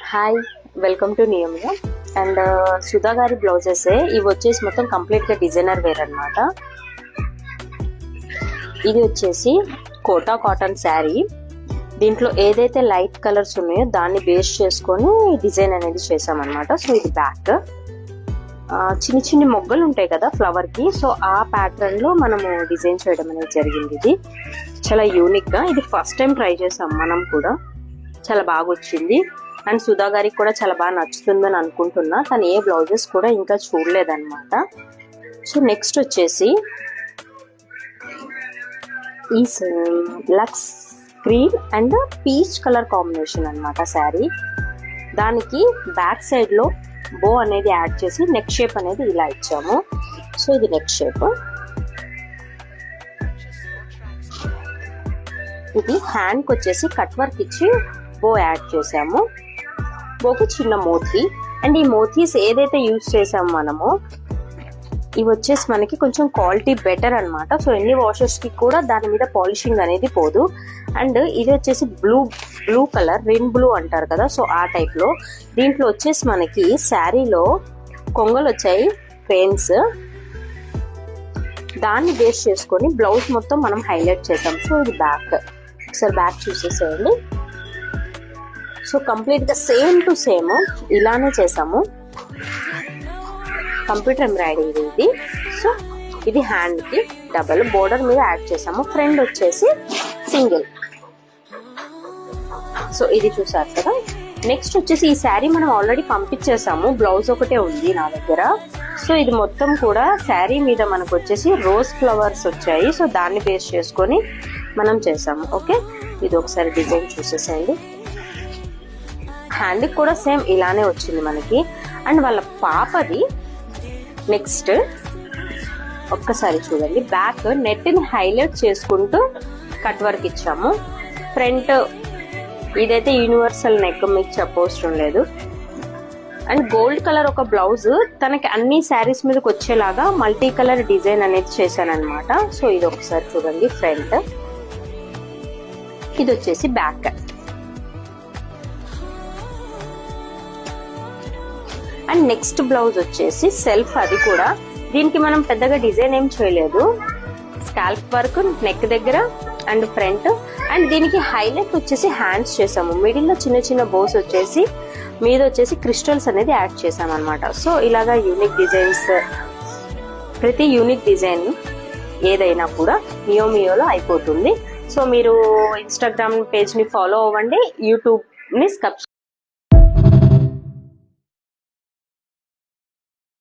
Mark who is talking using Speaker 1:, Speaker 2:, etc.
Speaker 1: Hi, welcome to Niyamiga. And Sudha గారి blouses ఇవి వచ్చేసి మొత్తం కంప్లీట్గా డిజైనర్ వేర్ అనమాట. ఇది వచ్చేసి కోటా కాటన్ శారీ. దీంట్లో ఏదైతే లైట్ కలర్స్ ఉన్నాయో దాన్ని బేస్ చేసుకొని డిజైన్ అనేది చేసామన్నమాట. సో ఇది బ్యాక్, చిన్ని చిన్ని మొగ్గలు ఉంటాయి కదా ఫ్లవర్ కి, సో ఆ ప్యాటర్న్ లో మనము డిజైన్ చేయడం అనేది జరిగింది. ఇది చాలా యూనిక్ గా, ఇది ఫస్ట్ టైం ట్రై చేసాం మనం కూడా, చాలా బాగా వచ్చింది. అండ్ సుధా గారికి కూడా చాలా బాగా నచ్చుతుందని అనుకుంటున్నా. తను ఏ బ్లౌజెస్ కూడా ఇంకా చూడలేదన్నమాట. సో నెక్స్ట్ వచ్చేసి ఈ lux green and peach colour combination అన్నమాట శారీ. దానికి బ్యాక్ సైడ్ లో బో అనేది యాడ్ చేసి నెక్ షేప్ అనేది ఇలా ఇచ్చాము. సో ఇది నెక్ షేప్. ఇది హ్యాండ్ కి వచ్చేసి కట్ వర్క్ ఇచ్చి బో యాడ్ చేసాము. బోకి చిన్న మోతీ. అండ్ ఈ మోతీస్ ఏదైతే యూజ్ చేసాము మనము, ఇవి వచ్చేసి మనకి కొంచెం క్వాలిటీ బెటర్ అనమాట. సో ఎన్ని వాషెస్ కి కూడా దాని మీద పాలిషింగ్ అనేది పోదు. అండ్ ఇది వచ్చేసి బ్లూ కలర్, రెయిన్ బ్లూ అంటారు కదా, సో ఆ టైప్ లో. దీంట్లో వచ్చేసి మనకి శారీలో కొంగలు వచ్చాయి, క్రేన్స్. దాన్ని బేస్ చేసుకొని బ్లౌజ్ మొత్తం మనం హైలైట్ చేసాం. సో ఇది బ్యాక్, ఒకసారి బ్యాక్ చూసేసేయండి. సో కంప్లీట్ గా సేమ్ టు సేమ్ ఇలానే చేసాము. కంప్యూటర్ ఎంబ్రాయిడరీ ఇది. సో ఇది హ్యాండ్ కి డబల్ బోర్డర్ మీద యాడ్ చేసాము. ఫ్రంట్ వచ్చేసి సింగిల్. సో ఇది చూసారు కదా. నెక్స్ట్ వచ్చేసి ఈ శారీ మనం ఆల్రెడీ పంపించేసాము, బ్లౌజ్ ఒకటే ఉంది నా దగ్గర. సో ఇది మొత్తం కూడా శారీ మీద మనకు వచ్చేసి రోజ్ ఫ్లవర్స్ వచ్చాయి. సో దాన్ని బేస్ చేసుకొని మనం చేసాము. ఓకే, ఇది ఒకసారి డిజైన్ చూసేసేయండి. హ్యాండ్ కూడా సేమ్ ఇలానే వచ్చింది మనకి. అండ్ వాళ్ళ పాపది నెక్స్ట్ ఒక్కసారి చూడండి. బ్యాక్ నెట్ ని హైలైట్ చేసుకుంటూ కట్ వర్క్ ఇచ్చాము. ఫ్రంట్ ఇదైతే యూనివర్సల్ నెక్, మీకు చెప్పవసరం లేదు. అండ్ గోల్డ్ కలర్ ఒక బ్లౌజ్ తనకి అన్ని శారీస్ మీదకి వచ్చేలాగా మల్టీ కలర్ డిజైన్ అనేది చేశాను అనమాట. సో ఇది ఒకసారి చూడండి ఫ్రంట్. ఇది వచ్చేసి బ్యాక్. అండ్ నెక్స్ట్ బ్లౌజ్ వచ్చేసి సెల్ఫ్. అది కూడా దీనికి మనం పెద్దగా డిజైన్ ఏం చేయలేదు. స్కాల్ప్ వర్క్ నెక్ దగ్గర అండ్ ఫ్రంట్. అండ్ దీనికి హైలైట్ వచ్చేసి హ్యాండ్స్ చేసాము. మిడిల్ లో చిన్న చిన్న బోస్ వచ్చేసి, మీద వచ్చేసి క్రిస్టల్స్ అనేది యాడ్ చేసాం అనమాట. సో ఇలాగా యూనిక్ డిజైన్స్, ప్రతి యూనిక్ డిజైన్ ఏదైనా కూడా నియోమియోలో అయిపోతుంది. సో మీరు ఇన్స్టాగ్రామ్ పేజ్ ని ఫాలో అవ్వండి, యూట్యూబ్ ని